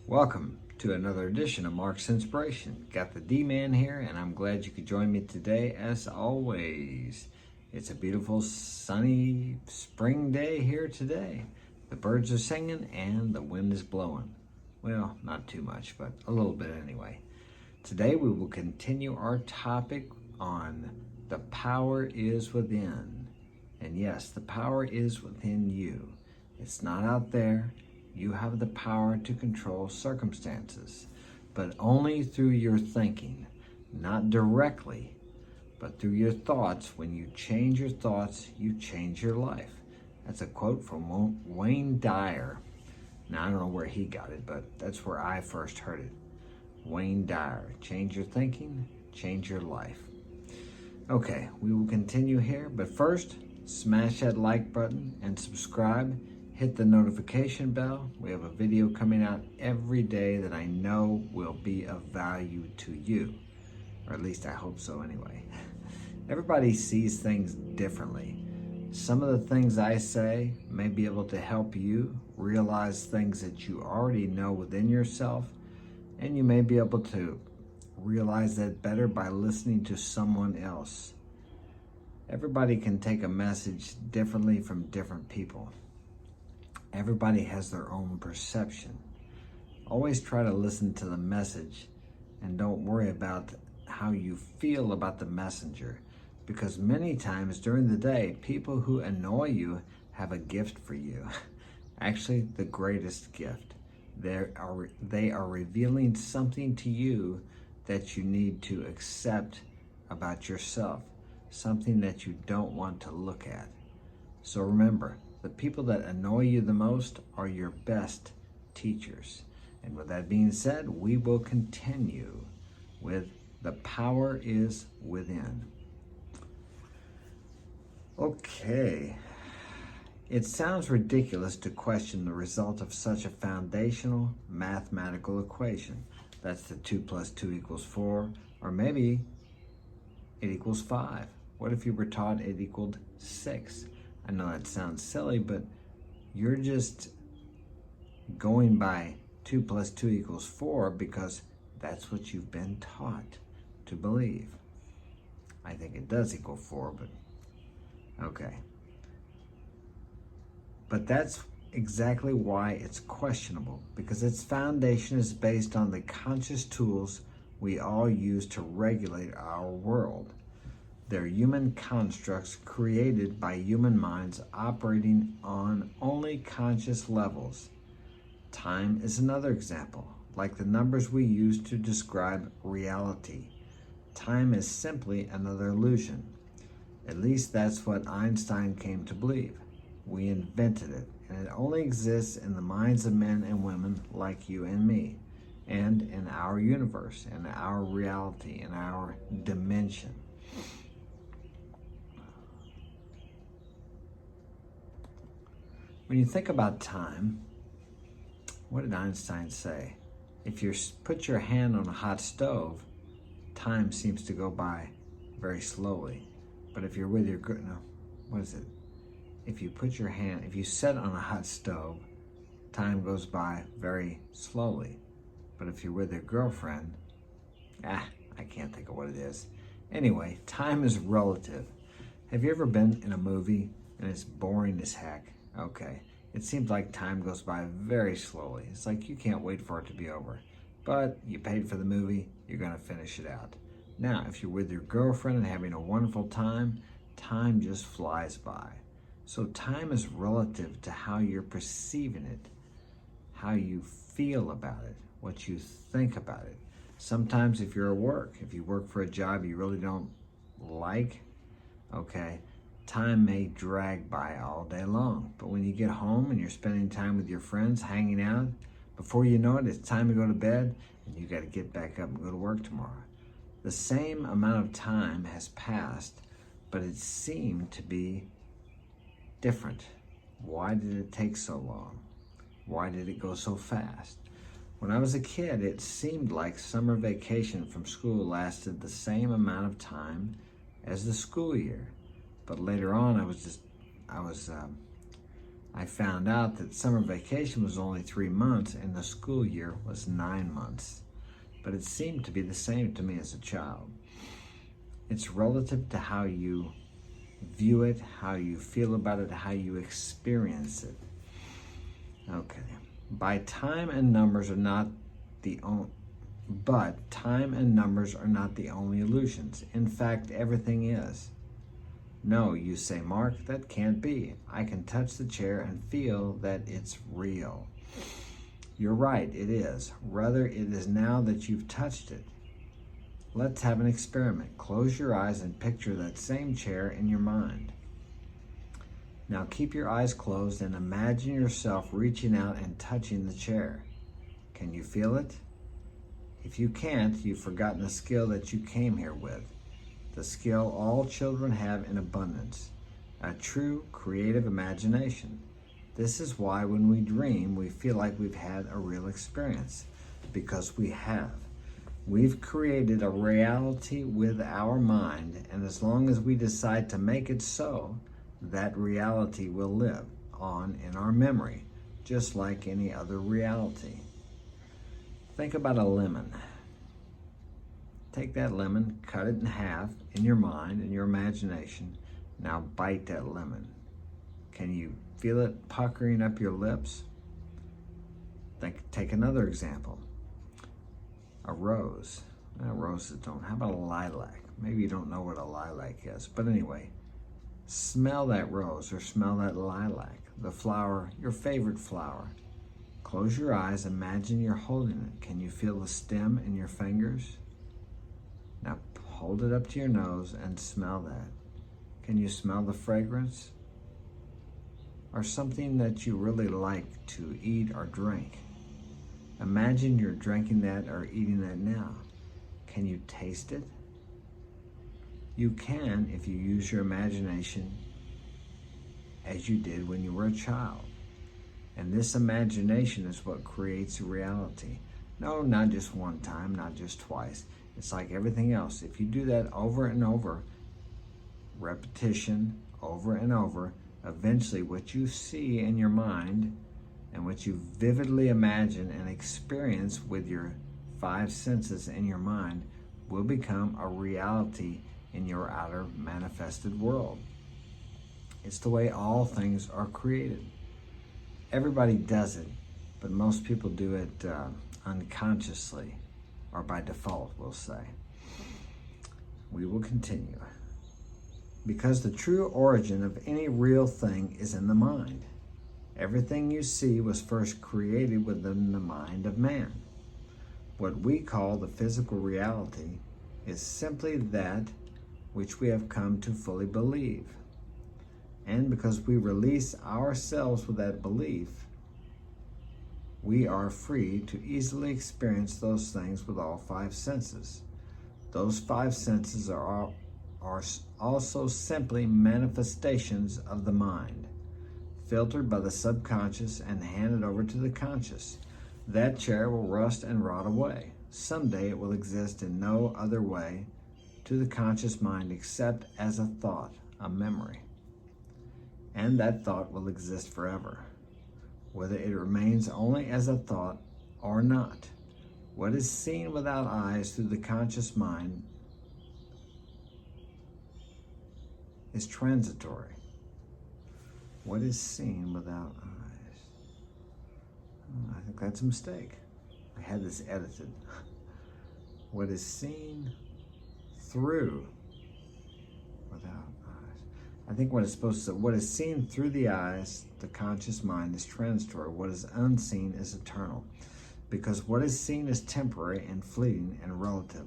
Welcome to another edition of Mark's Inspiration. Got the D-Man here, and I'm glad you could join me today as always. It's a beautiful sunny spring day here today. The birds are singing and the wind is blowing. Well, not too much, but a little bit anyway. Today we will continue our topic on the power is within. And yes, the power is within you. It's not out there. You have the power to control circumstances, but only through your thinking, not directly, but through your thoughts. When you change your thoughts, you change your life. That's a quote from Wayne Dyer. Now, I don't know where he got it, but that's where I first heard it. Wayne Dyer, change your thinking, change your life. Okay, we will continue here, but first, smash that like button and subscribe. Hit the notification bell. We have a video coming out every day that I know will be of value to you, or at least I hope so anyway. Everybody sees things differently. Some of the things I say may be able to help you realize things that you already know within yourself, and you may be able to realize that better by listening to someone else. Everybody can take a message differently from different people. Everybody has their own perception. Always try to listen to the message and don't worry about how you feel about the messenger, because many times during the day, people who annoy you have a gift for you. Actually, the greatest gift. They are revealing something to you that you need to accept about yourself, something that you don't want to look at. So remember, the people that annoy you the most are your best teachers. And with that being said, we will continue with the power is within. Okay. It sounds ridiculous to question the result of such a foundational mathematical equation. That's the 2 plus 2 equals 4, or maybe it equals 5. What if you were taught it equaled 6? I know that sounds silly, but you're just going by 2 plus 2 equals 4 because that's what you've been taught to believe. I think it does equal 4, but okay. But that's exactly why it's questionable, because its foundation is based on the conscious tools we all use to regulate our world. They're human constructs created by human minds operating on only conscious levels. Time is another example, like the numbers we use to describe reality. Time is simply another illusion. At least that's what Einstein came to believe. We invented it, and it only exists in the minds of men and women like you and me, and in our universe, in our reality, in our dimension. When you think about time, what did Einstein say? If you put your hand on a hot stove, time seems to go by very slowly. But if you're with your, if you sit on a hot stove, time goes by very slowly. But if you're with your girlfriend, I can't think of what it is. Anyway, time is relative. Have you ever been in a movie and it's boring as heck? Okay, it seems like time goes by very slowly. It's like you can't wait for it to be over. But you paid for the movie, you're gonna finish it out. Now, if you're with your girlfriend and having a wonderful time, time just flies by. So time is relative to how you're perceiving it, how you feel about it, what you think about it. Sometimes if you're at work, if you work for a job you really don't like, okay, time may drag by all day long. But when you get home and you're spending time with your friends, hanging out, before you know it, it's time to go to bed and you got to get back up and go to work tomorrow. The same amount of time has passed, but it seemed to be different. Why did it take so long? Why did it go so fast? When I was a kid, it seemed like summer vacation from school lasted the same amount of time as the school year. But later on, I was I found out that summer vacation was only 3 months and the school year was 9 months. But it seemed to be the same to me as a child. It's relative to how you view it, how you feel about it, how you experience it. Okay. But time and numbers are not the only illusions. In fact, everything is. No, you say, Mark, that can't be. I can touch the chair and feel that it's real. You're right, it is. Rather, it is now that you've touched it. Let's have an experiment. Close your eyes and picture that same chair in your mind. Now keep your eyes closed and imagine yourself reaching out and touching the chair. Can you feel it? If you can't, you've forgotten the skill that you came here with. The skill all children have in abundance, a true creative imagination. This is why when we dream, we feel like we've had a real experience, because we have. We've created a reality with our mind, and as long as we decide to make it so, that reality will live on in our memory, just like any other reality. Think about a lemon. Take that lemon, cut it in half in your mind, in your imagination. Now bite that lemon. Can you feel it puckering up your lips? Take another example. A rose. Well, roses don't. How about a lilac? Maybe you don't know what a lilac is. But anyway, smell that rose or smell that lilac, the flower, your favorite flower. Close your eyes, imagine you're holding it. Can you feel the stem in your fingers? Now hold it up to your nose and smell that. Can you smell the fragrance? Or something that you really like to eat or drink? Imagine you're drinking that or eating that now. Can you taste it? You can if you use your imagination as you did when you were a child. And this imagination is what creates reality. No, not just one time, not just twice. It's like everything else. If you do that over and over, repetition, over and over, eventually what you see in your mind and what you vividly imagine and experience with your 5 senses in your mind will become a reality in your outer manifested world. It's the way all things are created. Everybody does it, but most people do it unconsciously, or by default, we'll say. We will continue. Because the true origin of any real thing is in the mind. Everything you see was first created within the mind of man. What we call the physical reality is simply that which we have come to fully believe. And because we release ourselves with that belief, we are free to easily experience those things with all 5 senses. Those 5 senses are also simply manifestations of the mind, filtered by the subconscious and handed over to the conscious. That chair will rust and rot away. Someday it will exist in no other way to the conscious mind except as a thought, a memory. And that thought will exist forever, whether it remains only as a thought or not. What is seen without eyes through the conscious mind is transitory. What is seen without eyes? I think that's a mistake. I had this edited. What is seen through without eyes. I think what it's supposed to say, what is seen through the eyes, the conscious mind, is transitory. What is unseen is eternal. Because what is seen is temporary and fleeting and relative.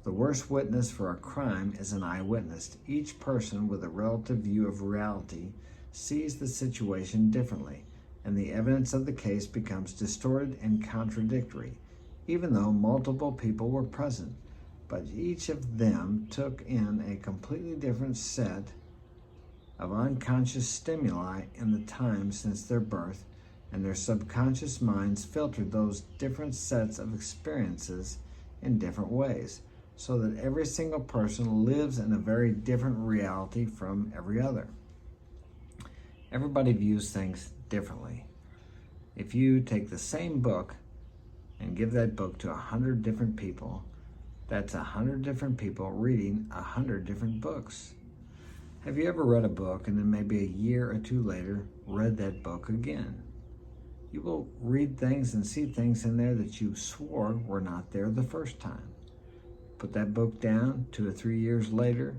The worst witness for a crime is an eyewitness. Each person with a relative view of reality sees the situation differently, and the evidence of the case becomes distorted and contradictory, even though multiple people were present. But each of them took in a completely different set of unconscious stimuli in the time since their birth, and their subconscious minds filtered those different sets of experiences in different ways, so that every single person lives in a very different reality from every other. Everybody views things differently. If you take the same book and give that book to 100 different people, that's 100 different people reading 100 different books. Have you ever read a book and then maybe a year or two later read that book again? You will read things and see things in there that you swore were not there the first time. Put that book down 2 or 3 years later,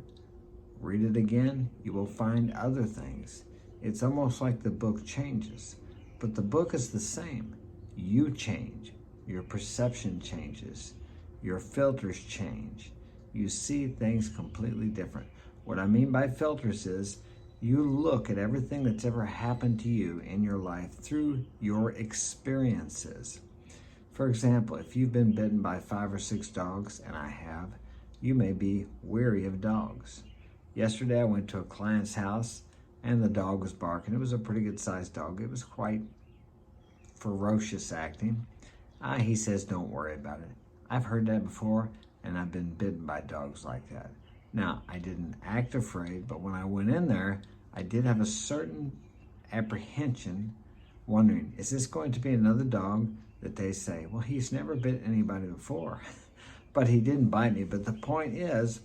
read it again, you will find other things. It's almost like the book changes, but the book is the same. You change, your perception changes, your filters change. You see things completely different. What I mean by filters is you look at everything that's ever happened to you in your life through your experiences. For example, if you've been bitten by 5 or 6 dogs, and I have, you may be weary of dogs. Yesterday I went to a client's house and the dog was barking. It was a pretty good sized dog. It was quite ferocious acting. He says, don't worry about it. I've heard that before, and I've been bitten by dogs like that. Now, I didn't act afraid, but when I went in there, I did have a certain apprehension, wondering, is this going to be another dog that they say, well, he's never bit anybody before, but he didn't bite me. But the point is,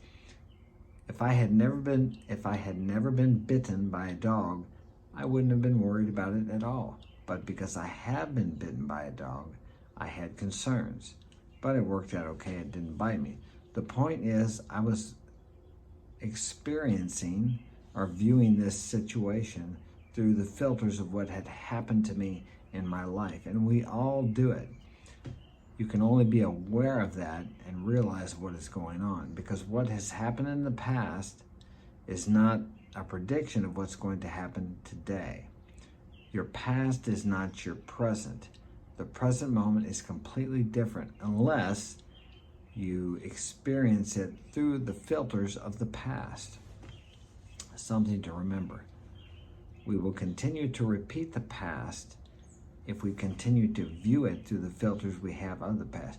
if I had never been bitten by a dog, I wouldn't have been worried about it at all. But because I have been bitten by a dog, I had concerns. But it worked out okay, it didn't bite me. The point is, I was experiencing or viewing this situation through the filters of what had happened to me in my life. And we all do it. You can only be aware of that and realize what is going on, because what has happened in the past is not a prediction of what's going to happen today. Your past is not your present. The present moment is completely different unless you experience it through the filters of the past. Something to remember. We will continue to repeat the past if we continue to view it through the filters we have of the past.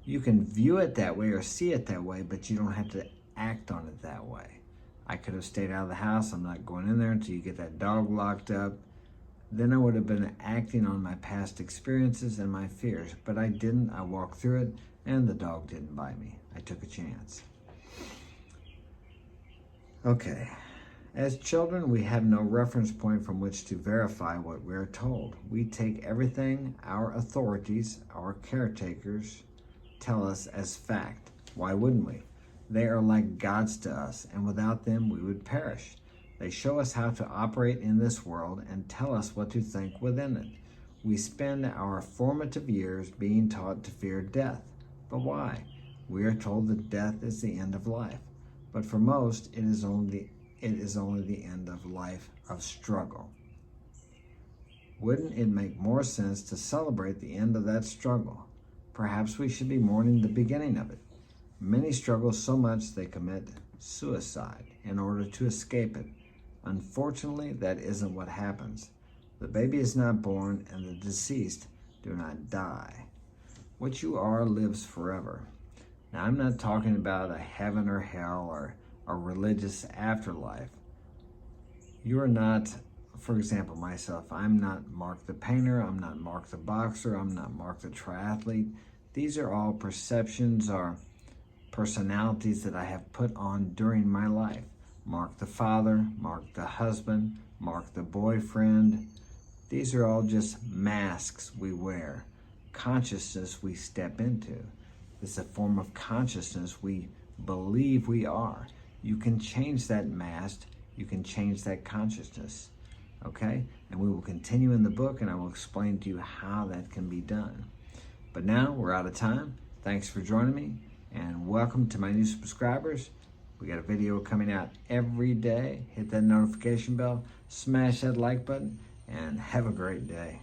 You can view it that way or see it that way, but you don't have to act on it that way. I could have stayed out of the house. I'm not going in there until you get that dog locked up. Then I would have been acting on my past experiences and my fears, but I didn't. I walked through it, and the dog didn't bite me. I took a chance. Okay. As children, we have no reference point from which to verify what we're told. We take everything our authorities, our caretakers, tell us as fact. Why wouldn't we? They are like gods to us, and without them we would perish. They show us how to operate in this world and tell us what to think within it. We spend our formative years being taught to fear death. But why? We are told that death is the end of life. But for most, it is only the end of life of struggle. Wouldn't it make more sense to celebrate the end of that struggle? Perhaps we should be mourning the beginning of it. Many struggle so much they commit suicide in order to escape it. Unfortunately, that isn't what happens. The baby is not born, and the deceased do not die. What you are lives forever. Now, I'm not talking about a heaven or hell or a religious afterlife. You are not, for example, myself, I'm not Mark the painter, I'm not Mark the boxer, I'm not Mark the triathlete. These are all perceptions or personalities that I have put on during my life. Mark the father, Mark the husband, Mark the boyfriend. These are all just masks we wear, consciousness we step into. It's a form of consciousness we believe we are. You can change that mask, you can change that consciousness, okay? And we will continue in the book, and I will explain to you how that can be done. But now we're out of time. Thanks for joining me, and welcome to my new subscribers. We got a video coming out every day. Hit that notification bell, smash that like button, and have a great day.